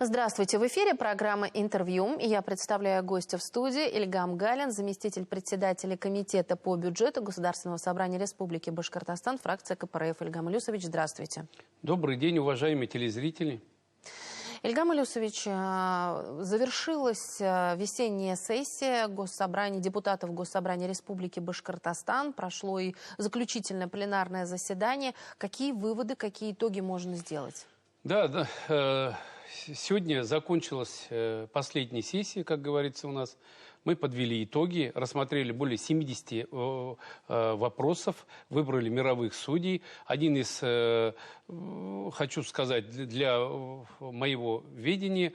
Здравствуйте, в эфире программа «Интервью». Я представляю гостя в студии Ильгам Галин, заместитель председателя Комитета по бюджету Государственного собрания Республики Башкортостан, фракция КПРФ. Ильгам Илюсович, здравствуйте. Добрый день, уважаемые телезрители. Ильгам Илюсович, завершилась весенняя сессия депутатов Госсобрания Республики Башкортостан. Прошло и заключительное пленарное заседание. Какие выводы, какие итоги можно сделать? Сегодня закончилась последняя сессия, как говорится у нас. Мы подвели итоги, рассмотрели более 70 вопросов, выбрали мировых судей. Один из, хочу сказать, для моего ведения,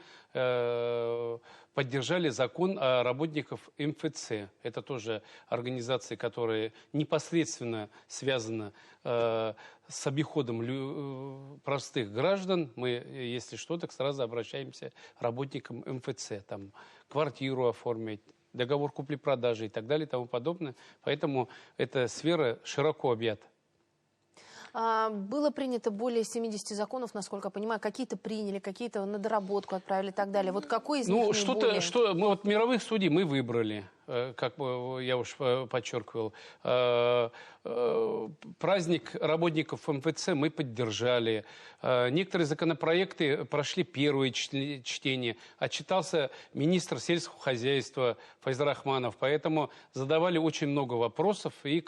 поддержали закон о работниках МФЦ. Это тоже организация, которая непосредственно связана с обиходом простых граждан. Мы, если что, так сразу обращаемся к работникам МФЦ. Там квартиру оформить, договор купли-продажи и так далее и тому подобное. Поэтому эта сфера широко объята. Было принято более 70 законов, насколько я понимаю. Какие-то приняли, какие-то на доработку отправили и так далее. Вот какой из них наиболее... мировых судей мы выбрали, как я уж подчеркивал. Праздник работников МФЦ мы поддержали. Некоторые законопроекты прошли первое чтение. Отчитался министр сельского хозяйства Файзар Рахманов. Поэтому задавали очень много вопросов. И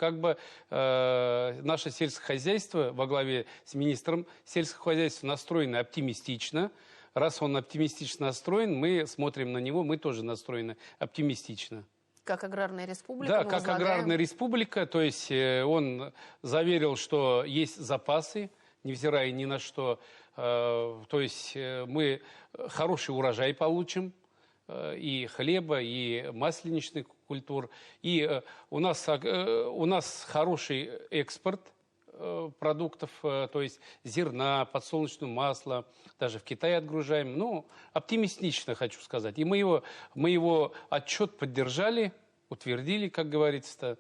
наше сельское хозяйство во главе с министром сельского хозяйства настроено оптимистично. Раз он оптимистично настроен, мы смотрим на него, мы тоже настроены оптимистично. Как аграрная республика? Да, как аграрная республика. То есть он заверил, что есть запасы, невзирая ни на что. То есть мы хороший урожай получим. И хлеба, и масленичных культур. И у нас хороший экспорт продуктов, то есть зерна, подсолнечного масла, даже в Китае отгружаем. Ну, оптимистично, хочу сказать. И мы его отчет поддержали, утвердили, как говорится.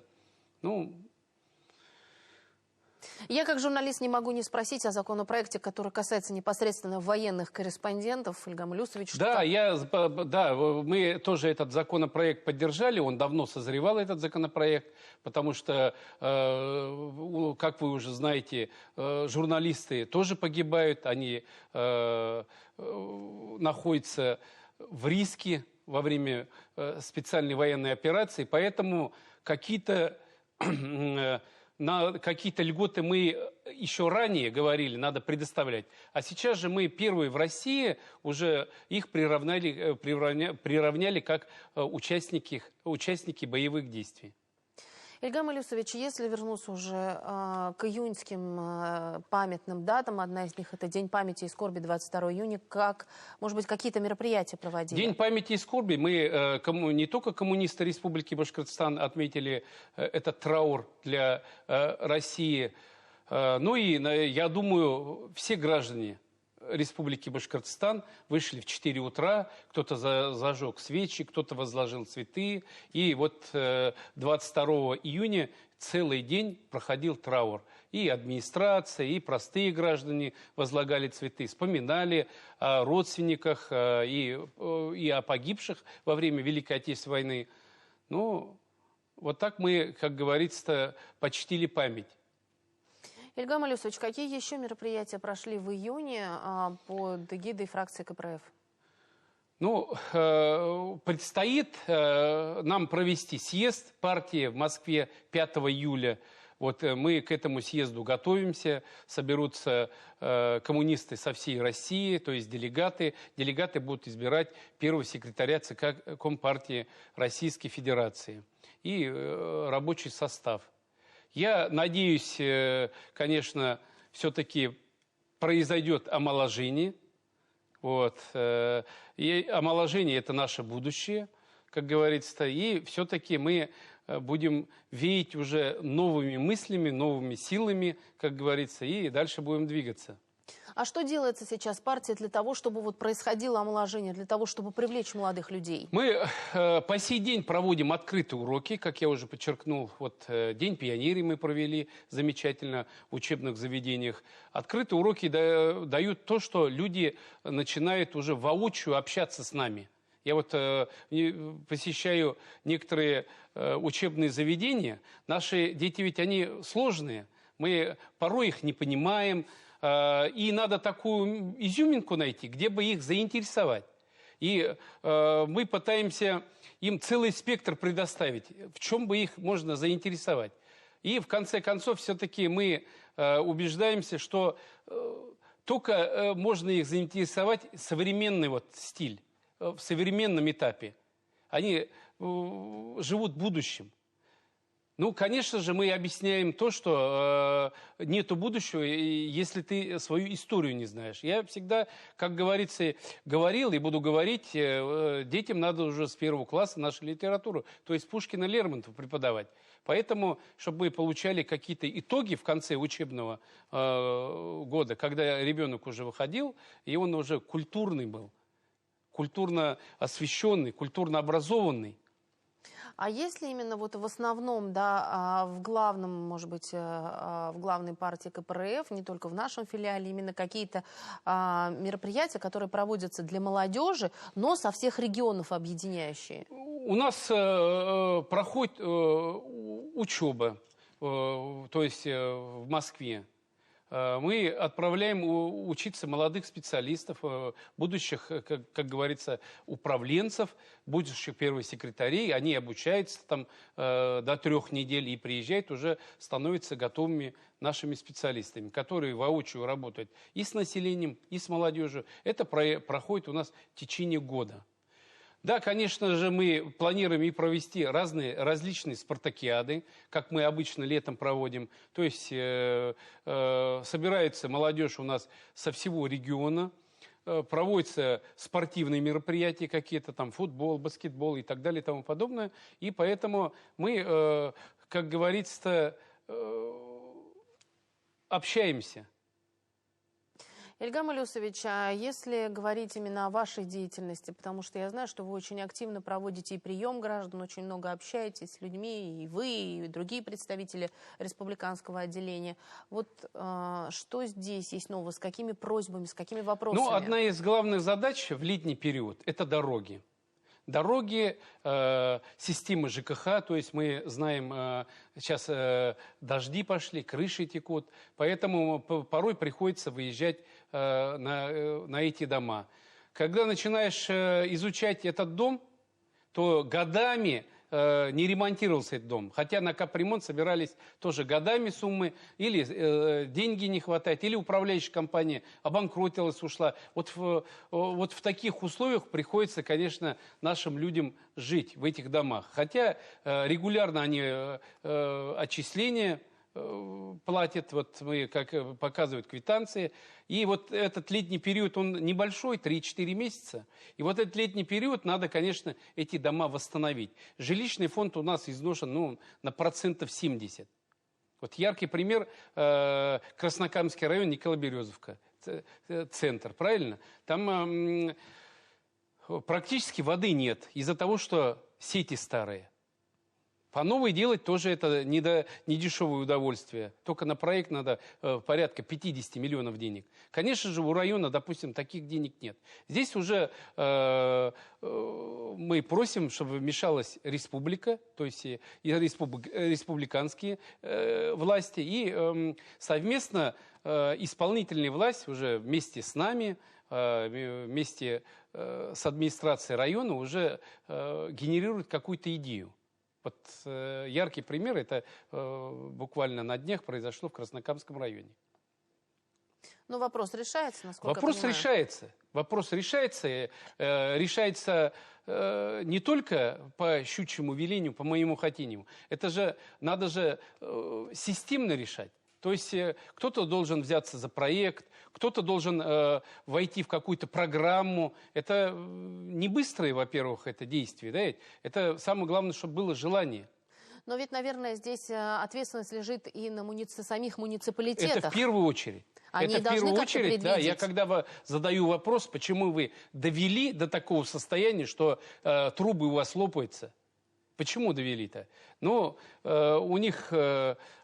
Я как журналист не могу не спросить о законопроекте, который касается непосредственно военных корреспондентов. Ильгам Илюсович. Мы тоже этот законопроект поддержали. Он давно созревал, этот законопроект, потому что, как вы уже знаете, журналисты тоже погибают. Они находятся в риске во время специальной военной операции. Поэтому на какие-то льготы мы еще ранее говорили, надо предоставлять. А сейчас же мы первые в России уже их приравняли как участники боевых действий. Ильгам Илюсович, если вернуться уже к июньским памятным датам, одна из них это День памяти и скорби, 22 июня, может быть, какие-то мероприятия проводили? День памяти и скорби мы, не только коммунисты Республики Башкортостан отметили этот траур для России, но и, я думаю, все граждане Республики Башкортостан вышли в 4 утра, кто-то зажег свечи, кто-то возложил цветы. И вот 22 июня целый день проходил траур. И администрация, и простые граждане возлагали цветы, вспоминали о родственниках и о погибших во время Великой Отечественной войны. Ну, вот так мы, как говорится, почтили память. Ильгам Илюсович, какие еще мероприятия прошли в июне под эгидой фракции КПРФ? Предстоит нам провести съезд партии в Москве 5 июля. Вот мы к этому съезду готовимся. Соберутся коммунисты со всей России, то есть делегаты. Делегаты будут избирать первого секретаря ЦК Компартии Российской Федерации и рабочий состав. Я надеюсь, конечно, все-таки произойдет омоложение. И омоложение – это наше будущее, как говорится. И все-таки мы будем веять уже новыми мыслями, новыми силами, как говорится, и дальше будем двигаться. А что делается сейчас партией для того, чтобы вот происходило омоложение, для того, чтобы привлечь молодых людей? Мы по сей день проводим открытые уроки, как я уже подчеркнул. Вот День пионерии мы провели замечательно в учебных заведениях. Открытые уроки дают то, что люди начинают уже воочию общаться с нами. Я вот посещаю некоторые учебные заведения. Наши дети ведь они сложные. Мы порой их не понимаем. И надо такую изюминку найти, где бы их заинтересовать. И мы пытаемся им целый спектр предоставить, в чем бы их можно заинтересовать. И в конце концов все-таки мы убеждаемся, что только можно их заинтересовать современный вот стиль, в современном этапе. Они живут будущим. Ну, конечно же, мы объясняем то, что нету будущего, если ты свою историю не знаешь. Я всегда, как говорится, говорил и буду говорить, детям надо уже с 1 класса нашу литературу, то есть Пушкина, Лермонтова преподавать. Поэтому, чтобы мы получали какие-то итоги в конце учебного года, когда ребенок уже выходил, и он уже культурный был, культурно освещенный, культурно образованный. А если именно вот в основном, да, в главном, может быть, в главной партии КПРФ, не только в нашем филиале, именно какие-то мероприятия, которые проводятся для молодежи, но со всех регионов объединяющие? У нас проходит учеба, то есть в Москве. Мы отправляем учиться молодых специалистов, будущих, как говорится, управленцев, будущих первых секретарей. Они обучаются там до 3 недель и приезжают, уже становятся готовыми нашими специалистами, которые воочию работают и с населением, и с молодежью. Это проходит у нас в течение года. Да, конечно же, мы планируем и провести различные спартакиады, как мы обычно летом проводим. То есть собирается молодежь у нас со всего региона, проводятся спортивные мероприятия какие-то, там футбол, баскетбол и так далее и тому подобное. И поэтому мы, как говорится, общаемся. Ильгам Илюсович, а если говорить именно о вашей деятельности, потому что я знаю, что вы очень активно проводите и прием граждан, очень много общаетесь с людьми, и вы, и другие представители республиканского отделения. Вот что здесь есть нового, с какими просьбами, с какими вопросами? Ну, одна из главных задач в летний период – это дороги. Дороги, системы ЖКХ, то есть мы знаем, сейчас дожди пошли, крыши текут, поэтому порой приходится выезжать на эти дома. Когда начинаешь изучать этот дом, то годами не ремонтировался этот дом. Хотя на капремонт собирались тоже годами суммы, или деньги не хватает, или управляющая компания обанкротилась, ушла. Вот в таких условиях приходится, конечно, нашим людям жить в этих домах. Хотя регулярно они отчисления платят, вот мы, как показывают квитанции. И вот этот летний период, он небольшой, 3-4 месяца. И вот этот летний период надо, конечно, эти дома восстановить. Жилищный фонд у нас изношен на 70%. Вот яркий пример – Краснокамский район, Николо-Березовка, центр, правильно? Там практически воды нет из-за того, что сети старые. По новой делать тоже это не дешевое удовольствие. Только на проект надо порядка 50 миллионов денег. Конечно же, у района, допустим, таких денег нет. Здесь уже мы просим, чтобы вмешалась республика, то есть и республиканские власти, и совместно исполнительная власть уже вместе с нами, вместе с администрацией района уже генерирует какую-то идею. Вот яркий пример, это буквально на днях произошло в Краснокамском районе. Но вопрос решается, насколько вопрос я понимаю? решается. Вопрос решается. Решается не только по щучьему велению, по моему хотению. Это же надо же системно решать. То есть кто-то должен взяться за проект, кто-то должен войти в какую-то программу. Это не быстрое, во-первых, это действие. Да? Это самое главное, чтобы было желание. Но ведь, наверное, здесь ответственность лежит и на самих муниципалитетах. Это в первую очередь. Они это в должны первую как-то очередь, да. Я предвидеть. когда задаю вопрос, почему вы довели до такого состояния, что трубы у вас лопаются. Почему довели-то? Ну, у них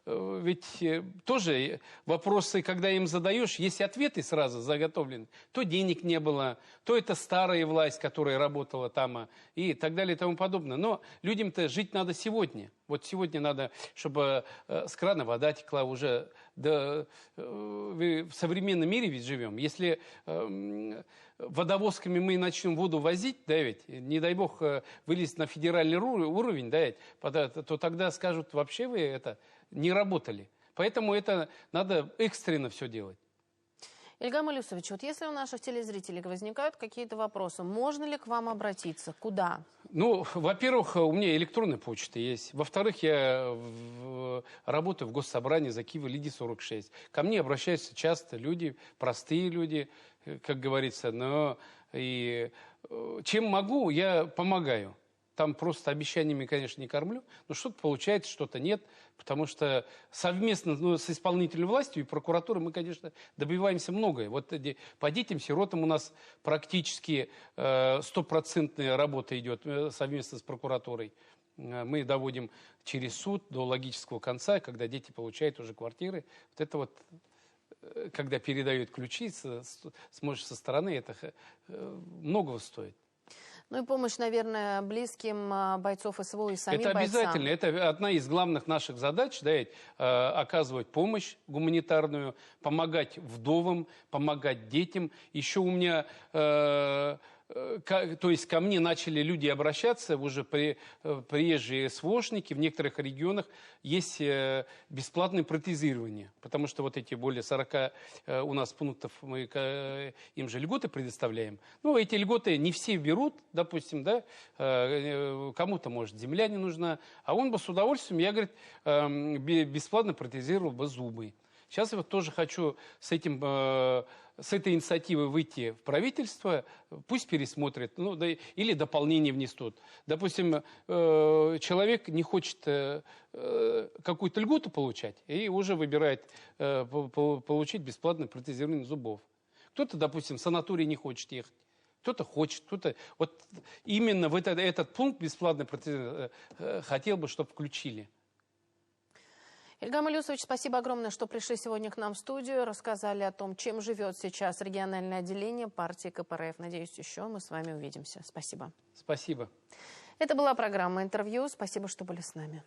ведь тоже вопросы, когда им задаешь, есть ответы сразу заготовлены. То денег не было, то это старая власть, которая работала там, и так далее и тому подобное. Но людям-то жить надо сегодня. Вот сегодня надо, чтобы с крана вода текла уже. Да, в современном мире ведь живем. Если водовозками мы начнем воду возить, да, ведь, не дай бог, вылезть на федеральный уровень, да, ведь, то тогда скажут, вообще вы это не работали. Поэтому это надо экстренно все делать. Ильгам Илюсович, вот если у наших телезрителей возникают какие-то вопросы, можно ли к вам обратиться? Куда? Ну, во-первых, у меня электронная почта есть. Во-вторых, я работаю в Госсобрании за Киева Лиди 46. Ко мне обращаются часто люди, простые люди, как говорится. Но и чем могу, я помогаю. Там просто обещаниями, конечно, не кормлю, но что-то получается, что-то нет, потому что совместно с исполнительной властью и прокуратурой мы, конечно, добиваемся многое. Вот по детям-сиротам у нас практически стопроцентная работа идет совместно с прокуратурой. Мы доводим через суд до логического конца, когда дети получают уже квартиры. Вот это вот, когда передают ключи со стороны, это многого стоит. Ну и помощь, наверное, близким бойцов СВО и самим это бойцам. обязательно. Это одна из главных наших задач, да, оказывать помощь гуманитарную, помогать вдовам, помогать детям. Еще у меня, то есть ко мне начали люди обращаться, уже приезжие СВОшники, в некоторых регионах есть бесплатное протезирование, потому что вот эти более 40 у нас пунктов, мы им же льготы предоставляем. Ну, эти льготы не все берут, допустим, да, кому-то, может, земля не нужна, а он бы с удовольствием, я, говорит, бесплатно протезировал бы зубы. Сейчас я вот тоже хочу с этой инициативой выйти в правительство, пусть пересмотрят, ну, да, или дополнение внесут. Допустим, человек не хочет какую-то льготу получать и уже выбирает получить бесплатное протезирование зубов. Кто-то, допустим, в санаторий не хочет ехать. Кто-то хочет, кто-то... Вот именно в этот пункт бесплатное протезирование хотел бы, чтобы включили. Ильгам Илюсович, спасибо огромное, что пришли сегодня к нам в студию, рассказали о том, чем живет сейчас региональное отделение партии КПРФ. Надеюсь, еще мы с вами увидимся. Спасибо. Спасибо. Это была программа «Интервью». Спасибо, что были с нами.